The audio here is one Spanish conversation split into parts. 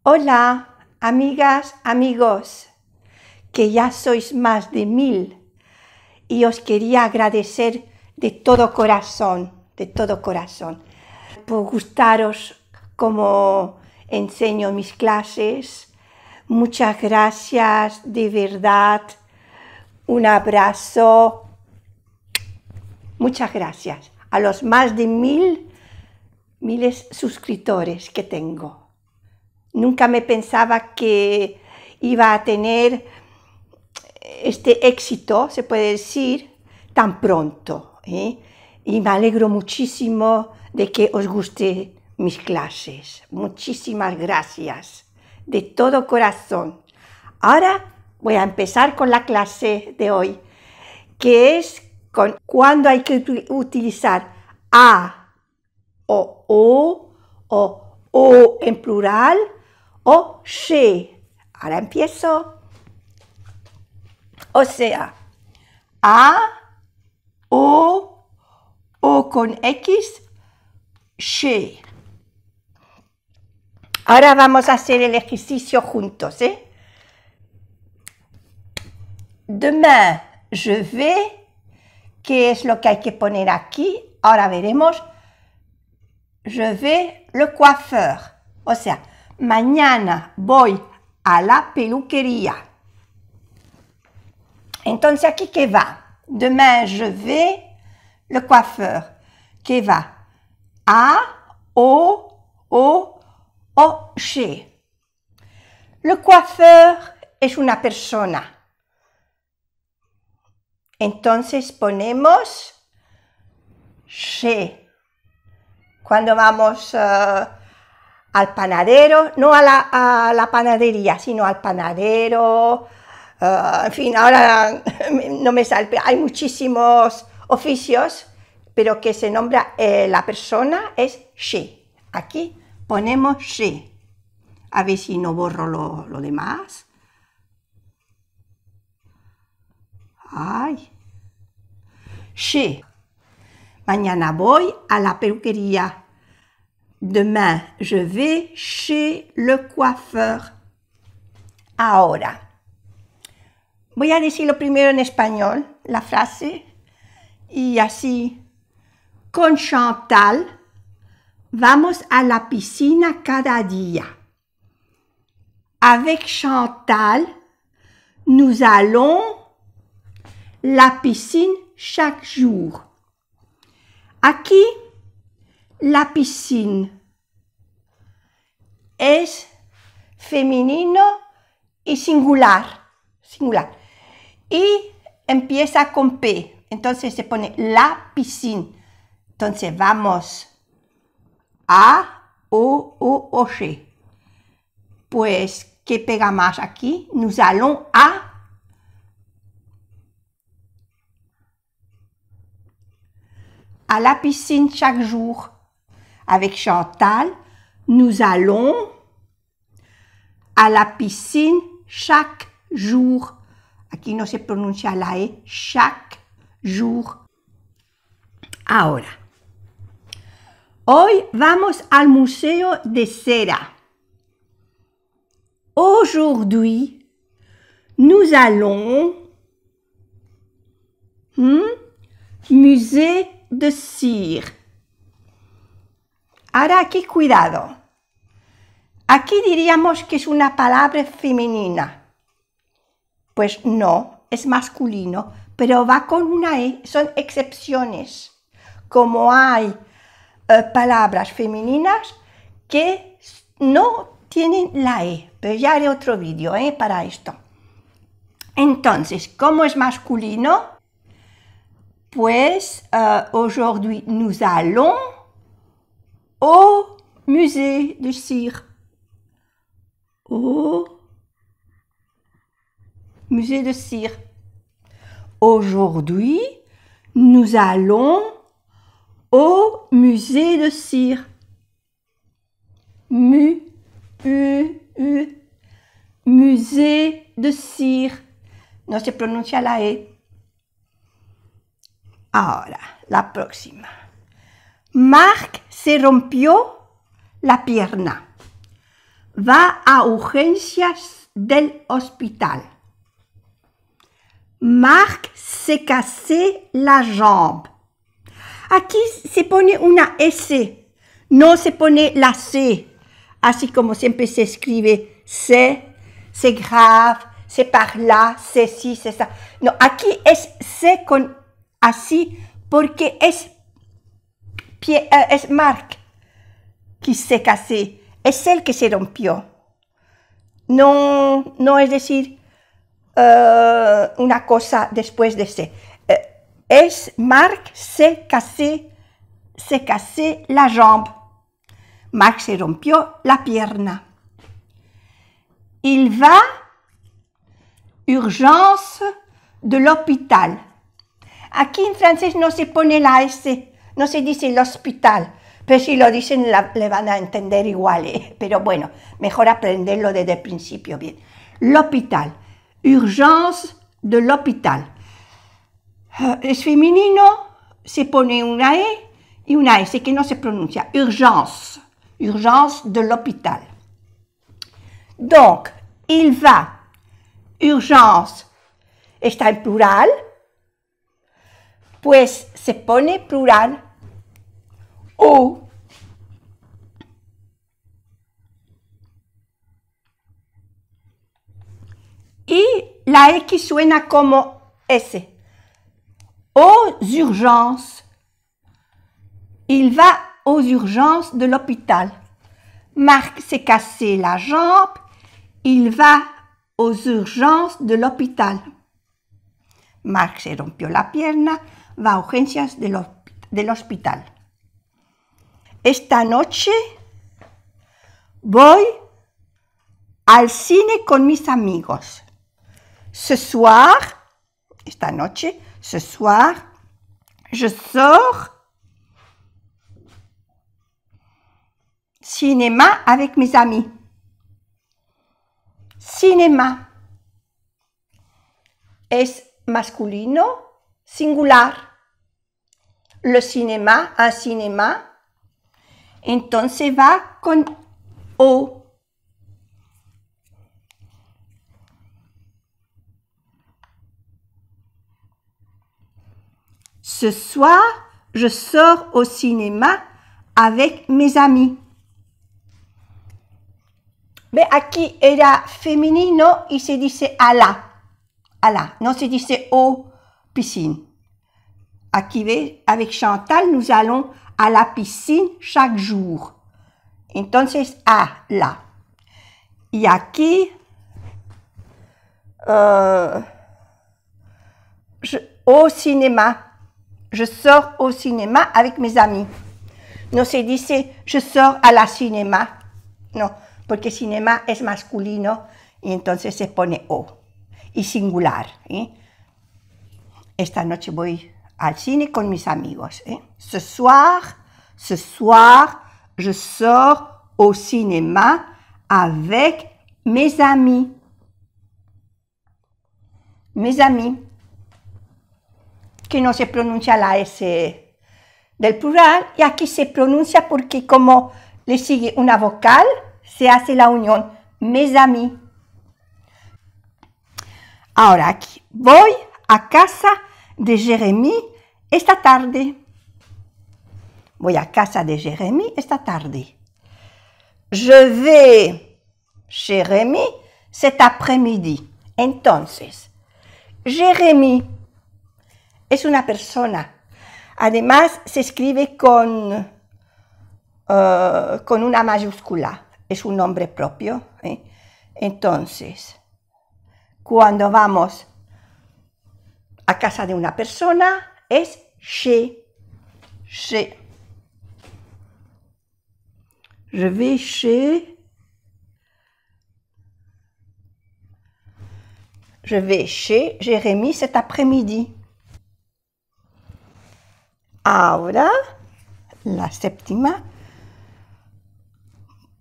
Hola, amigas, amigos, que ya sois más de 1000 y os quería agradecer de todo corazón, por gustaros como enseño mis clases. Muchas gracias, de verdad, un abrazo. Muchas gracias a los más de miles suscriptores que tengo. Nunca me pensaba que iba a tener este éxito, se puede decir, tan pronto, ¿eh? Y me alegro muchísimo de que os guste mis clases. Muchísimas gracias, de todo corazón. Ahora voy a empezar con la clase de hoy, que es con cuando hay que utilizar a o o en plural o she. Ahora empiezo. O sea, a, o con X, she. Ahora vamos a hacer el ejercicio juntos, ¿eh? Demain, je vais. ¿Qué es lo que hay que poner aquí? Ahora veremos. Je vais le coiffeur. O sea, mañana voy a la peluquería. Entonces, aquí, ¿qué va? Demain, je vais le coiffeur. ¿Qué va? A, o she. Le coiffeur es una persona. Entonces, ponemos she. Cuando vamos al panadero, no a la panadería, sino al panadero, en fin, ahora no me sale, hay muchísimos oficios, pero que se nombra la persona es she. Aquí ponemos she. A ver si no borro lo demás. Ay. She. Mañana voy a la peluquería. Demain, je vais chez le coiffeur. Ahora, voy a decirlo primero en español, la frase, y así. Con Chantal, vamos a la piscina cada día. Avec Chantal, nous allons la piscine chaque jour. Aquí, la piscine es femenino y singular. Y empieza con P, entonces se pone la piscine. Entonces vamos a, o, she. Pues, ¿qué pega más aquí? Nous allons à la piscine chaque jour. Avec Chantal, nous allons à la piscine chaque jour. Aquí no se pronuncia la E, chaque jour. Ahora, hoy vamos al Museo de Cera. Aujourd'hui, nous allons musée de cire. Ahora aquí cuidado. Aquí diríamos que es una palabra femenina. Pues no, es masculino, pero va con una E, son excepciones. Como hay palabras femeninas que no tienen la E, pero ya haré otro vídeo para esto. Entonces, ¿cómo es masculino? Pues aujourd'hui nous allons au musée de cire. Au musée de cire. Aujourd'hui, nous allons au musée de cire. Musée de cire. No se pronuncia la E. Ahora, la próxima. Marc se rompió la pierna. va a urgencias del hospital. Marc s'est cassé la jambe. Aquí se pone una S, no se pone la C, así como siempre se escribe c'est grave, c'est par là, c'est ci, c'est ça. No, aquí es C con así porque es Marc qui s'est cassé, es él que se rompió. No es decir una cosa después de C. Es Marc s'est cassé la jambe. Marc se rompió la pierna. Il va urgence de l'hôpital. Aquí en francés no se pone la S, no se dice el hospital, pero si lo dicen le van a entender igual, pero bueno, mejor aprenderlo desde el principio bien. L'hôpital, urgence de l'hôpital. Es femenino, se pone una E y una S que no se pronuncia, urgence de l'hôpital. Donc, il va, urgence, está en plural, pues se pone plural O. Y la X suena como S. Aux urgences. Il va aux urgences de l'hôpital. Marc s'est cassé la jambe. Il va aux urgences de l'hôpital. Marc se rompió la pierna. Va a urgencias del hospital. Esta noche voy al cine con mis amigos. Ce soir, esta noche, ce soir, je sors cinéma avec mes amis. Cinéma es masculino, singular. Le cinéma, un cinéma, entonces va con O. Ce soir, je sors au cinéma avec mes amis. Ve, aquí era femenino y se dice à la, no se dice au piscine. Aquí ve, avec Chantal, nous allons à la piscine chaque jour. Entonces, à la. Y aquí, au cinéma. Je sors au cinéma avec mes amis. No se dice je sors a la cinéma. No, porque cinéma es masculino y entonces se pone O. Y singular. Esta noche voy al cine con mis amigos. Ce soir, je sors au cinéma avec mes amis. Mes amis. Que no se pronuncia la S del plural y aquí se pronuncia porque como le sigue una vocal, se hace la unión, mes amis. Ahora aquí, voy a casa de Jérémy esta tarde. Voy a casa de Jérémy esta tarde. Je vais chez Rémy cet après-midi. Entonces, Jérémy es una persona. Además, se escribe con una mayúscula. Es un nombre propio. Entonces, cuando vamos a casa de una persona, es chez. Je vais chez Jérémy cet après-midi. Ahora, la séptima.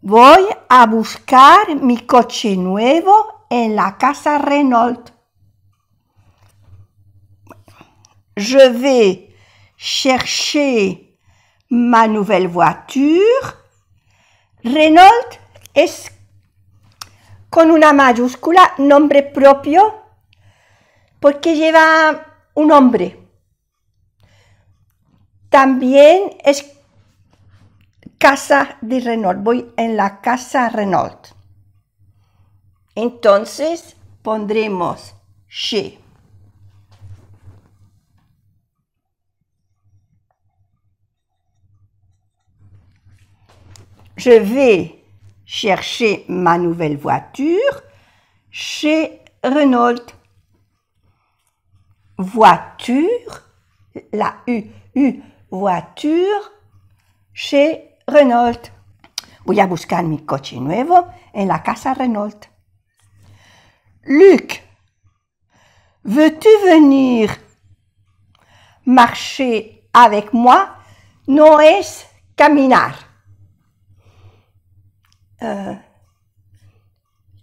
Voy a buscar mi coche nuevo en la casa Renault. Je vais chercher ma nouvelle voiture. Renault es con una mayúscula, nombre propio, porque lleva un nombre. También es casa de Renault. Voy en la casa Renault. Entonces pondremos chez. Je vais chercher ma nouvelle voiture chez Renault. Voiture, la U, voiture, chez Renault. Voy a buscar mi coche nuevo en la casa Renault. Luc, veux-tu venir marcher avec moi? No es caminar.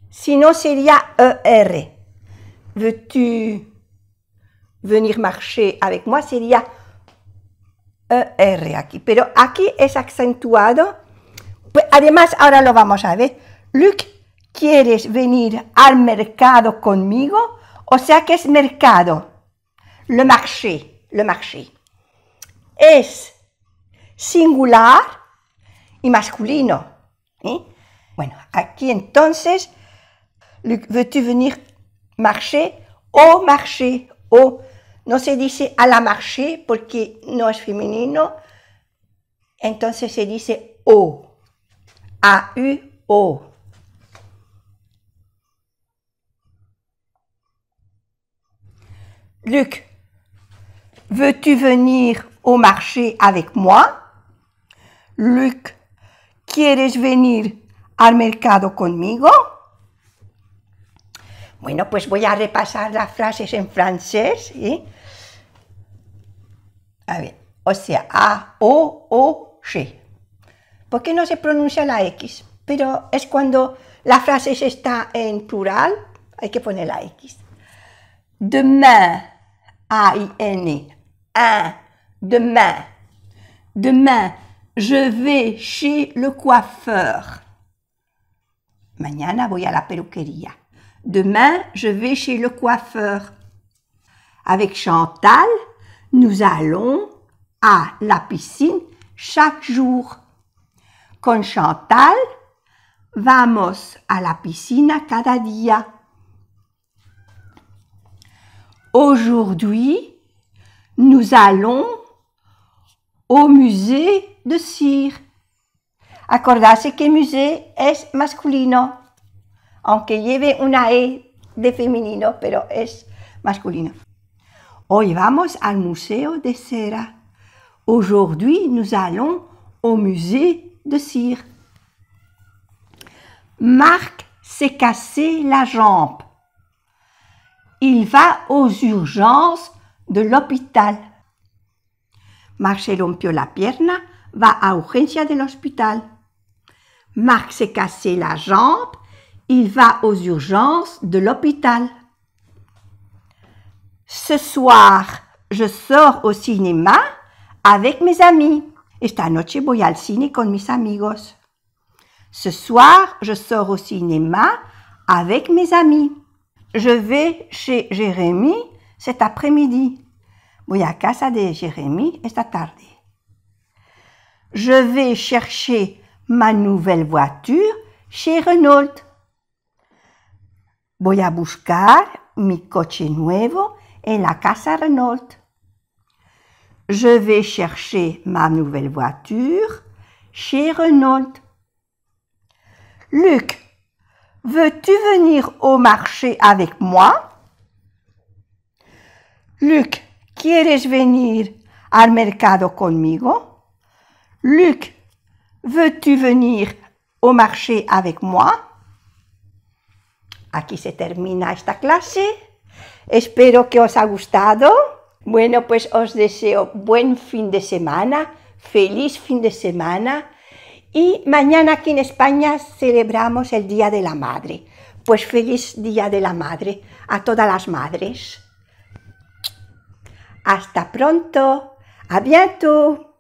Sinon sería ER. Veux-tu venir marcher avec moi? Sería ER aquí. Pero aquí es acentuado. Pues además, ahora lo vamos a ver. Luc, ¿quieres venir al mercado conmigo? O sea que es mercado. Le marché, le marché. Es singular y masculino. Bueno, aquí entonces, Luc, veux-tu venir marcher au marché? O no se dice a la marché porque no es femenino, entonces se dice au. A-U-O. Luc, veux-tu venir au marché avec moi? Luc, ¿quieres venir al mercado conmigo? Bueno, pues voy a repasar las frases en francés. A ver, o sea, A, O, G. ¿Por qué no se pronuncia la X? Pero es cuando la frase está en plural, hay que poner la X. Demain, A-I-N, demain. Demain, je vais chez le coiffeur. Mañana voy a la peluquería. Demain, je vais chez le coiffeur. Avec Chantal, nous allons à la piscine chaque jour. Con Chantal, vamos a la piscina cada día. Aujourd'hui, nous allons au musée de cire. Acordarse que musée es masculino, aunque lleve una E de femenino, pero es masculino. Hoy vamos al museo de cera. Aujourd'hui, nous allons au musée de cire. Marc s'est cassé la jambe. Il va aux urgences de l'hôpital. Marc se rompió la pierna, va a urgencia del hospital. Marc s'est cassé la jambe, il va aux urgences de l'hôpital. Ce soir, je sors au cinéma avec mes amis. Esta noche voy al cine con mis amigos. Ce soir, je sors au cinéma avec mes amis. Je vais chez Jérémy cet après-midi. Voy a casa de Jérémy esta tarde. Je vais chercher ma nouvelle voiture chez Renault. Voy a buscar mi coche nuevo en la casa Renault. Je vais chercher ma nouvelle voiture chez Renault. Luc, veux-tu venir au marché avec moi? Luc, ¿quieres venir al mercado conmigo? Luc, veux-tu venir au marché avec moi? Aquí se termina esta clase. Espero que os haya gustado. Bueno, pues os deseo buen fin de semana, feliz fin de semana. Y mañana aquí en España celebramos el Día de la Madre. Pues feliz Día de la Madre a todas las madres. Hasta pronto. A bientôt.